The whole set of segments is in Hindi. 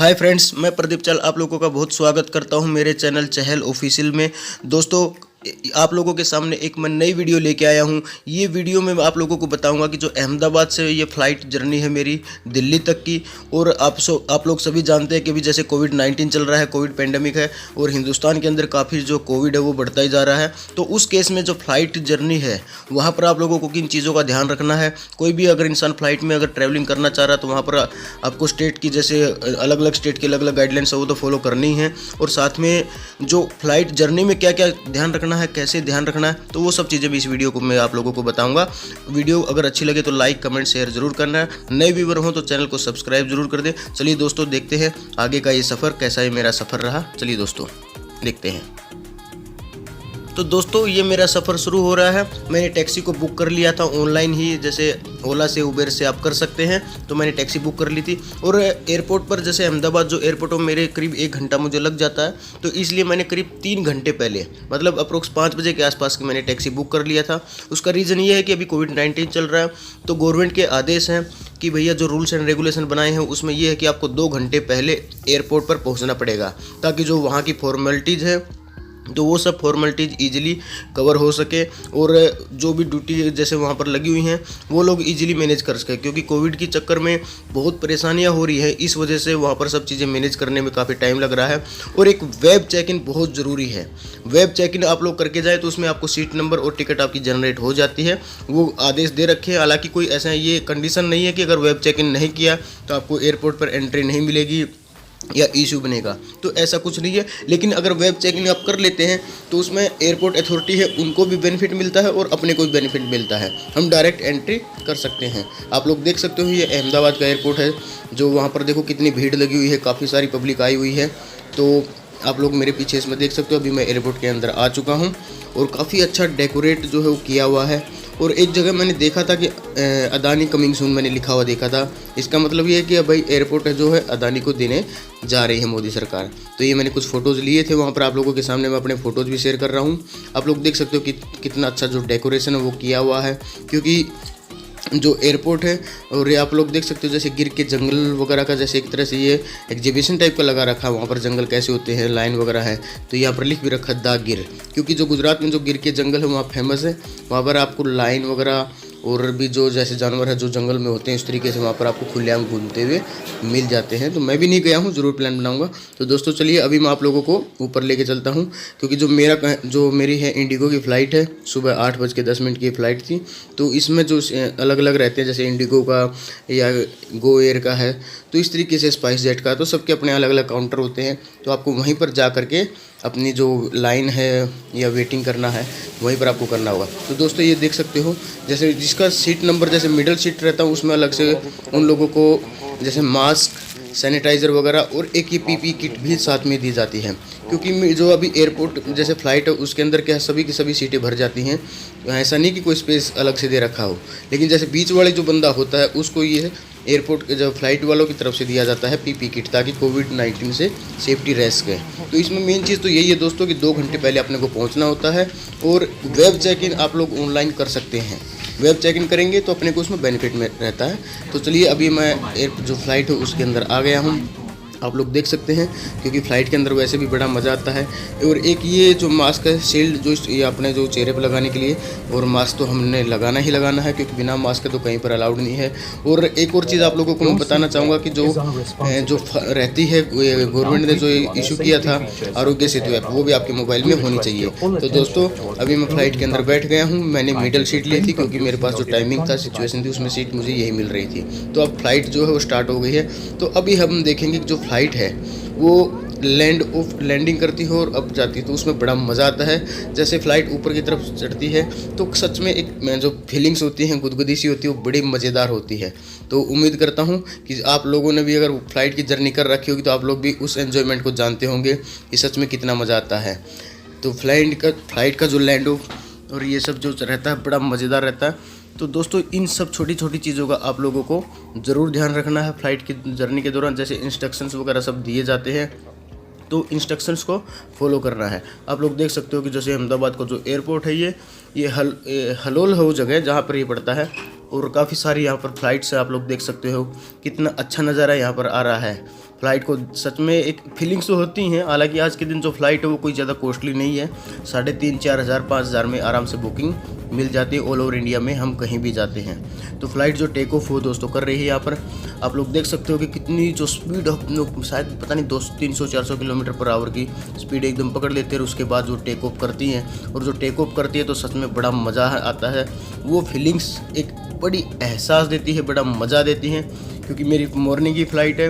हाय फ्रेंड्स, मैं प्रदीप चल आप लोगों का बहुत स्वागत करता हूं मेरे चैनल चहल ऑफिशियल में। दोस्तों, आप लोगों के सामने एक मैं नई वीडियो लेके आया हूं। ये वीडियो में आप लोगों को बताऊंगा कि जो अहमदाबाद से ये फ़्लाइट जर्नी है मेरी दिल्ली तक की। और आप लोग सभी जानते हैं कि अभी जैसे कोविड-19 चल रहा है, कोविड पेंडेमिक है और हिंदुस्तान के अंदर काफ़ी जो कोविड है वो बढ़ता ही जा रहा है। तो उस केस में जो फ़्लाइट जर्नी है वहाँ पर आप लोगों को किन चीज़ों का ध्यान रखना है। कोई भी अगर इंसान फ़्लाइट में अगर ट्रैवलिंग करना चाह रहा है तो वहाँ पर आपको स्टेट की जैसे अलग अलग स्टेट की अलग अलग गाइडलाइंस है वो तो फॉलो करनी ही है। और साथ में जो फ़्लाइट जर्नी में क्या क्या ध्यान रखना है, कैसे ध्यान रखना है, तो वो सब चीज़ें भी इस वीडियो को मैं आप लोगों को बताऊंगा। वीडियो अगर अच्छी लगे तो लाइक कमेंट शेयर जरूर करना है। नए व्यूवर हो तो चैनल को सब्सक्राइब जरूर कर दें। चलिए दोस्तों, देखते हैं आगे का ये सफ़र कैसा है, मेरा सफ़र रहा। चलिए दोस्तों देखते हैं। तो दोस्तों, ये मेरा सफ़र शुरू हो रहा है। मैंने टैक्सी को बुक कर लिया था ऑनलाइन ही, जैसे ओला से उबेर से आप कर सकते हैं। तो मैंने टैक्सी बुक कर ली थी और एयरपोर्ट पर जैसे अहमदाबाद जो एयरपोर्ट है मेरे करीब 1 घंटा मुझे लग जाता है। तो इसलिए मैंने करीब 3 घंटे पहले, मतलब अप्रोक्स 5 बजे के आसपास की मैंने टैक्सी बुक कर लिया था। उसका रीज़न ये है कि अभी कोविड-19 चल रहा है तो गवर्नमेंट के आदेश हैं कि भैया जो रूल्स एंड रेगुलेशन बनाए हैं उसमें ये है कि आपको 2 घंटे पहले एयरपोर्ट पर पहुँचना पड़ेगा, ताकि जो वहाँ की फॉर्मेलिटीज़ है तो वो सब फॉर्मेलिटीज़ ईजिली कवर हो सके और जो भी ड्यूटी जैसे वहाँ पर लगी हुई हैं वो लोग ईजिली मैनेज कर सकें। क्योंकि कोविड के चक्कर में बहुत परेशानियाँ हो रही हैं, इस वजह से वहाँ पर सब चीज़ें मैनेज करने में काफ़ी टाइम लग रहा है। और एक वेब चेक इन बहुत ज़रूरी है। वेब चेक इन आप लोग करके जाए तो उसमें आपको सीट नंबर और टिकट आपकी जनरेट हो जाती है। वो आदेश दे रखे हैं। हालाँकि कोई ऐसा ये कंडीशन नहीं है कि अगर वेब चेक इन नहीं किया तो आपको एयरपोर्ट पर एंट्री नहीं मिलेगी या इशू बनेगा, तो ऐसा कुछ नहीं है। लेकिन अगर वेब चेकिंग आप कर लेते हैं तो उसमें एयरपोर्ट अथॉरिटी है उनको भी बेनिफिट मिलता है और अपने को भी बेनिफिट मिलता है। हम डायरेक्ट एंट्री कर सकते हैं। आप लोग देख सकते हो ये अहमदाबाद का एयरपोर्ट है, जो वहाँ पर देखो कितनी भीड़ लगी हुई है, काफ़ी सारी पब्लिक आई हुई है। तो आप लोग मेरे पीछे इसमें देख सकते हो अभी मैं एयरपोर्ट के अंदर आ चुका हूँ और काफ़ी अच्छा डेकोरेट जो है वो किया हुआ है। और एक जगह मैंने देखा था कि अदानी कमिंग सून मैंने लिखा हुआ देखा था। इसका मतलब ये है कि भाई एयरपोर्ट है जो है अदानी को देने जा रही है मोदी सरकार। तो ये मैंने कुछ फ़ोटोज़ लिए थे वहाँ पर, आप लोगों के सामने मैं अपने फ़ोटोज़ भी शेयर कर रहा हूँ। आप लोग देख सकते हो कि कितना अच्छा जो डेकोरेशन है वो किया हुआ है। क्योंकि जो एयरपोर्ट है और ये आप लोग देख सकते हो जैसे गिर के जंगल वगैरह का, जैसे एक तरह से ये एग्जीबिशन टाइप का लगा रखा है। वहाँ पर जंगल कैसे होते हैं, लाइन वगैरह है। तो यहाँ पर लिख भी रखा द गिर, क्योंकि जो गुजरात में जो गिर के जंगल है वहाँ फेमस है। वहाँ पर आपको लाइन वगैरह और भी जो जैसे जानवर है जो जंगल में होते हैं इस तरीके से वहाँ पर आपको खुलेआम घूमते हुए मिल जाते हैं। तो मैं भी नहीं गया हूँ, ज़रूर प्लान बनाऊँगा। तो दोस्तों चलिए अभी मैं आप लोगों को ऊपर लेके चलता हूँ। क्योंकि जो मेरी है इंडिगो की फ़्लाइट है, सुबह 8:10 की फ़्लाइट थी। तो इसमें जो अलग अलग रहते हैं, जैसे इंडिगो का या गो एयर का है, तो इस तरीके से स्पाइस जेट का, तो सबके अपने अलग अलग काउंटर होते हैं। तो आपको वहीं पर जा करके अपनी जो लाइन है या वेटिंग करना है वहीं पर आपको करना होगा। तो दोस्तों ये देख सकते हो जैसे जिसका सीट नंबर जैसे मिडल सीट रहता है उसमें अलग से उन लोगों को जैसे मास्क, सैनिटाइज़र वगैरह और एक ये पीपी किट भी साथ में दी जाती है। क्योंकि जो अभी एयरपोर्ट जैसे फ़्लाइट है उसके अंदर क्या सभी की सभी सीटें भर जाती हैं। ऐसा नहीं कि कोई स्पेस अलग से दे रखा हो, लेकिन जैसे बीच वाले जो बंदा होता है उसको ये एयरपोर्ट के जो फ़्लाइट वालों की तरफ से दिया जाता है पीपी किट, ताकि कोविड-19 से सेफ्टी रह सके। तो इसमें मेन चीज़ तो यही है दोस्तों कि 2 घंटे पहले अपने को पहुंचना होता है। और वेब चेक इन आप लोग ऑनलाइन कर सकते हैं। वेब चेक इन करेंगे तो अपने को उसमें बेनिफिट में रहता है। तो चलिए अभी मैं जो फ़्लाइट है उसके अंदर आ गया हूँ, आप लोग देख सकते हैं। क्योंकि फ़्लाइट के अंदर वैसे भी बड़ा मज़ा आता है। और एक ये जो मास्क है शील्ड, जो ये अपने जो चेहरे पर लगाने के लिए, और मास्क तो हमने लगाना ही लगाना है क्योंकि बिना मास्क के तो कहीं पर अलाउड नहीं है। और एक और चीज़ आप लोगों को मैं बताना चाहूँगा कि जो रहती है गवर्नमेंट ने जो इशू किया था आरोग्य सेतु ऐप, वो भी आपके मोबाइल में होनी चाहिए। तो दोस्तों अभी मैं फ़्लाइट के अंदर बैठ गया हूँ। मैंने मिडल सीट ली थी क्योंकि मेरे पास जो टाइमिंग था, सिचुएशन थी, उसमें सीट मुझे यही मिल रही थी। तो अब फ़्लाइट जो है वो स्टार्ट हो गई है। तो अभी हम देखेंगे कि जो फ़्लाइट है वो लैंडिंग करती है और अब जाती है, तो उसमें बड़ा मज़ा आता है। जैसे फ़्लाइट ऊपर की तरफ चढ़ती है तो सच में एक जो फीलिंग्स होती हैं, गुदगुदी सी होती है, वो बड़ी मज़ेदार होती है। तो उम्मीद करता हूँ कि आप लोगों ने भी अगर फ़्लाइट की जर्नी कर रखी होगी तो आप लोग भी उस एन्जॉयमेंट को जानते होंगे कि सच में कितना मज़ा आता है। तो फ़्लाइट का जो लैंड और ये सब जो रहता है बड़ा मज़ेदार रहता है। तो दोस्तों इन सब छोटी छोटी चीज़ों का आप लोगों को ज़रूर ध्यान रखना है फ़्लाइट की जर्नी के दौरान। जैसे इंस्ट्रक्शंस वगैरह सब दिए जाते हैं तो इंस्ट्रक्शंस को फॉलो करना है। आप लोग देख सकते हो कि जैसे अहमदाबाद का जो एयरपोर्ट है ये हलोल है वो जगह जहाँ पर ये पड़ता है। और काफ़ी सारी यहाँ पर फ्लाइट्स है, आप लोग देख सकते हो कितना अच्छा नज़ारा यहाँ पर आ रहा है। फ़्लाइट को सच में एक फीलिंग्स तो होती हैं। हालांकि आज के दिन जो फ़्लाइट है वो कोई ज़्यादा कॉस्टली नहीं है, 3,500-4,000 5,000 में आराम से बुकिंग मिल जाती है ऑल ओवर इंडिया में, हम कहीं भी जाते हैं। तो फ़्लाइट जो टेक ऑफ हो दोस्तों कर रही है, यहाँ पर आप लोग देख सकते हो कि कितनी जो स्पीड शायद पता नहीं 200-300-400 किलोमीटर पर आवर की स्पीड एकदम पकड़ लेते हैं। और उसके बाद जो टेक ऑफ करती हैं, और जो टेक ऑफ करती है तो सच में बड़ा मज़ा आता है। वो फीलिंग्स एक बड़ी एहसास देती है, बड़ा मज़ा देती हैं। क्योंकि मेरी मॉर्निंग की फ़्लाइट है,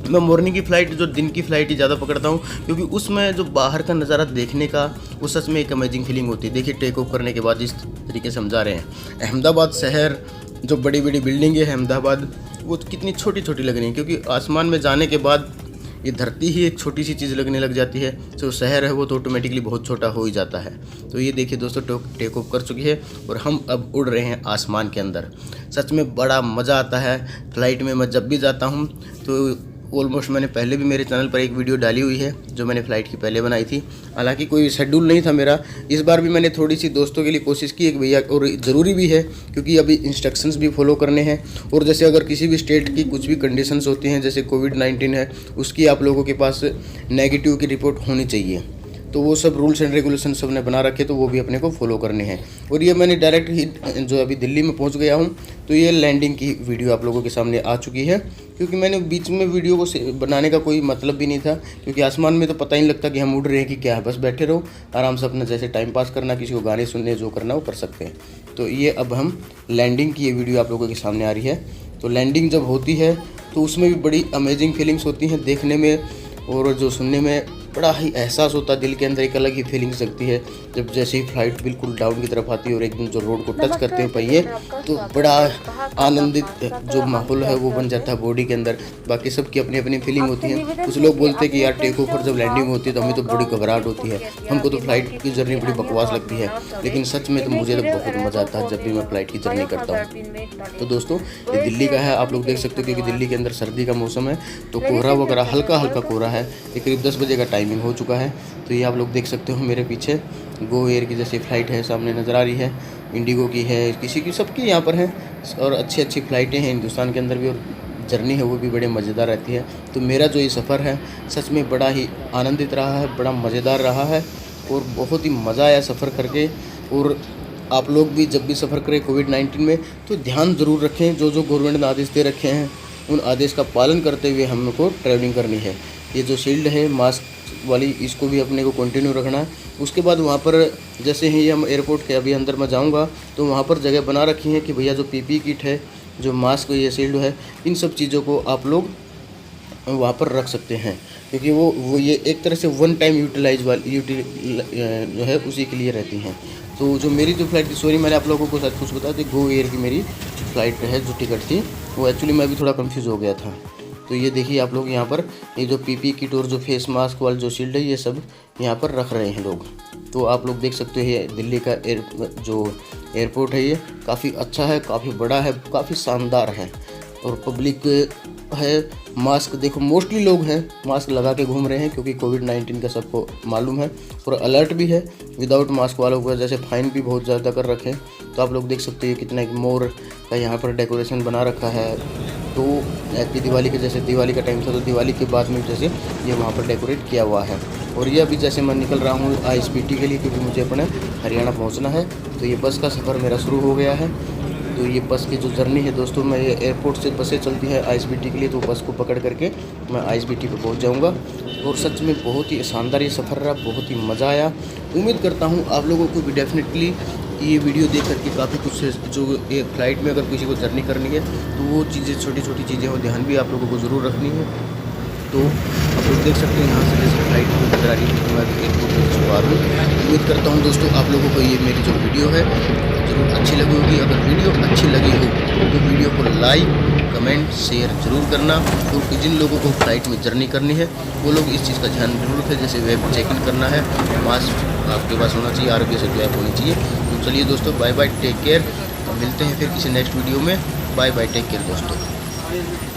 मैं मॉर्निंग की फ़्लाइट जो दिन की फ़्लाइट ही ज़्यादा पकड़ता हूँ, क्योंकि उसमें जो बाहर का नज़ारा देखने का वो सच में एक अमेजिंग फीलिंग होती है। देखिए टेक ऑफ करने के बाद जिस तरीके से हम जा रहे हैं, अहमदाबाद शहर, जो बड़ी बड़ी बिल्डिंगें हैं अहमदाबाद, वो कितनी छोटी छोटी लग रही हैं, क्योंकि आसमान में जाने के बाद ये धरती ही एक छोटी सी चीज़ लगने लग जाती है। जो शहर है वो तो ऑटोमेटिकली बहुत छोटा हो ही जाता है। तो ये देखिए दोस्तों टेक ऑफ कर चुकी है और हम अब उड़ रहे हैं आसमान के अंदर। सच में बड़ा मज़ा आता है फ़्लाइट में। मैं जब भी जाता हूँ तो ऑलमोस्ट, मैंने पहले भी मेरे चैनल पर एक वीडियो डाली हुई है जो मैंने फ़्लाइट की पहले बनाई थी। हालांकि कोई शेड्यूल नहीं था मेरा, इस बार भी मैंने थोड़ी सी दोस्तों के लिए कोशिश की है कि भैया, और ज़रूरी भी है क्योंकि अभी इंस्ट्रक्शंस भी फॉलो करने हैं। और जैसे अगर किसी भी स्टेट की कुछ भी कंडीशंस होती हैं, जैसे कोविड-19 है, उसकी आप लोगों के पास नेगेटिव की रिपोर्ट होनी चाहिए। तो वो सब रूल्स एंड रेगुलेशन सब ने बना रखे, तो वो भी अपने को फॉलो करने हैं। और ये मैंने डायरेक्ट ही जो अभी दिल्ली में पहुंच गया हूं, तो ये लैंडिंग की वीडियो आप लोगों के सामने आ चुकी है। क्योंकि मैंने बीच में वीडियो को बनाने का कोई मतलब भी नहीं था, क्योंकि आसमान में तो पता ही नहीं लगता कि हम उड़ रहे हैं कि क्या है। बस बैठे रहो आराम से, अपना जैसे टाइम पास करना, किसी को गाने सुनने, जो करना वो कर सकते हैं। तो ये अब हम लैंडिंग की ये वीडियो आप लोगों के सामने आ रही है। तो लैंडिंग जब होती है तो उसमें भी बड़ी अमेजिंग फीलिंग्स होती हैं देखने में, और जो सुनने में बड़ा ही एहसास होता है। दिल के अंदर एक अलग ही फीलिंग्स लगती है जब जैसे ही फ़्लाइट बिल्कुल डाउन की तरफ आती है और एकदम जो रोड को टच करते हैं पहिए, तो बड़ा आनंदित जो माहौल है वो बन जाता है बॉडी के अंदर। बाकी सबकी अपनी अपनी फीलिंग होती है। कुछ लोग बोलते हैं कि यार टेक ओवर जब लैंडिंग होती है तो हमें तो बड़ी घबराहट होती है, हमको तो फ़्लाइट की जर्नी बड़ी बकवास लगती है। लेकिन सच में तो मुझे तो बहुत मज़ा आता है जब भी मैं फ़्लाइट की जर्नी करता हूँ। तो दोस्तों ये दिल्ली का है, आप लोग देख सकते हो, क्योंकि दिल्ली के अंदर सर्दी का मौसम है, तो कोहरा वगैरह हल्का हल्का कोहरा है। ये करीब 10 बजे का टाइमिंग हो चुका है। तो ये आप लोग देख सकते हो मेरे पीछे गो एयर की जैसी फ़्लाइट है सामने नज़र आ रही है, इंडिगो की है, किसी की, सबकी यहाँ पर है। और अच्छी अच्छी फ़्लाइटें हैं हिंदुस्तान के अंदर भी, और जर्नी है वो भी बड़े मज़ेदार रहती है। तो मेरा जो ये सफ़र है सच में बड़ा ही आनंदित रहा है, बड़ा मज़ेदार रहा है, और बहुत ही मज़ा आया सफ़र करके। और आप लोग भी जब भी सफ़र करें कोविड-19 में तो ध्यान ज़रूर रखें, जो जो गवर्नमेंट ने आदेश दे रखे हैं उन आदेश का पालन करते हुए हमको ट्रैवलिंग करनी है। ये जो शील्ड है मास्क वाली, इसको भी अपने को कंटिन्यू रखना है। उसके बाद वहाँ पर जैसे ही हम एयरपोर्ट के अभी अंदर मैं जाऊँगा तो वहाँ पर जगह बना रखी है कि भैया जो पीपी किट है, जो मास्क, ये शील्ड है, इन सब चीज़ों को आप लोग वहाँ पर रख सकते हैं। क्योंकि वो ये एक तरह से वन टाइम यूटिलाइज वाली जो है उसी के लिए रहती हैं। तो जो मेरी जो फ़्लाइट थी, सॉरी मैंने आप लोगों को शायद कुछ बताया था, गो एयर की मेरी फ़्लाइट है जो टिकट थी, वो एक्चुअली मैं भी थोड़ा कंफ्यूज हो गया था। तो ये देखिए आप लोग यहाँ पर ये जो पीपी किट और जो फेस मास्क वाला जो शील्ड है ये सब यहाँ पर रख रहे हैं लोग। तो आप लोग देख सकते हैं ये दिल्ली का जो एयरपोर्ट है, ये काफ़ी अच्छा है, काफ़ी बड़ा है, काफ़ी शानदार है। और पब्लिक है, मास्क देखो मोस्टली लोग हैं मास्क लगा के घूम रहे हैं, क्योंकि कोविड-19 का सबको मालूम है। और अलर्ट भी है विदाउट मास्क वालों को, जैसे फ़ाइन भी बहुत ज़्यादा कर रखे हैं। तो आप लोग देख सकते हैं कितना एक मोर का यहाँ पर डेकोरेशन बना रखा है। तो हैप्पी दिवाली के जैसे दिवाली का टाइम था तो दिवाली के बाद में जैसे ये वहाँ पर डेकोरेट किया हुआ है। और ये अभी जैसे मैं निकल रहा हूँ ISBT के लिए, क्योंकि मुझे अपने हरियाणा पहुँचना है। तो ये बस का सफ़र मेरा शुरू हो गया है। तो ये बस की जो जर्नी है दोस्तों, मैं ये एयरपोर्ट से बसें चलती है ISBT के लिए, तो बस को पकड़ करके मैं ISBT पे पहुंच जाऊंगा। और सच में बहुत ही शानदार ये सफ़र रहा, बहुत ही मज़ा आया। उम्मीद करता हूं आप लोगों को भी डेफिनेटली ये वीडियो देख करके काफ़ी कुछ, जो एक फ़्लाइट में अगर किसी को जर्नी करनी है तो वो चीज़ें, छोटी छोटी चीज़ें, वो ध्यान भी आप लोगों को ज़रूर रखनी है। तो आप लोग देख सकते हैं यहाँ से जैसे फ़्लाइट को नजर आ रही है, मैं एयरपोर्ट पर छुपा रहा हूँ। उम्मीद करता हूँ दोस्तों आप लोगों को ये मेरी जो वीडियो है ज़रूर अच्छी लगी होगी। अगर वीडियो अच्छी लगी हो तो वीडियो को लाइक, कमेंट, शेयर ज़रूर करना। क्योंकि जिन लोगों को फ़्लाइट में जर्नी करनी है वो लोग इस चीज़ का ध्यान जरूर रखें, जैसे वेब चेक इन करना है, मास्क आपके पास होना चाहिए, आरोग्य सेतु ऐप होनी चाहिए। तो चलिए दोस्तों, बाय बाय, टेक केयर। मिलते हैं फिर किसी नेक्स्ट वीडियो में। बाय बाय, टेक केयर दोस्तों।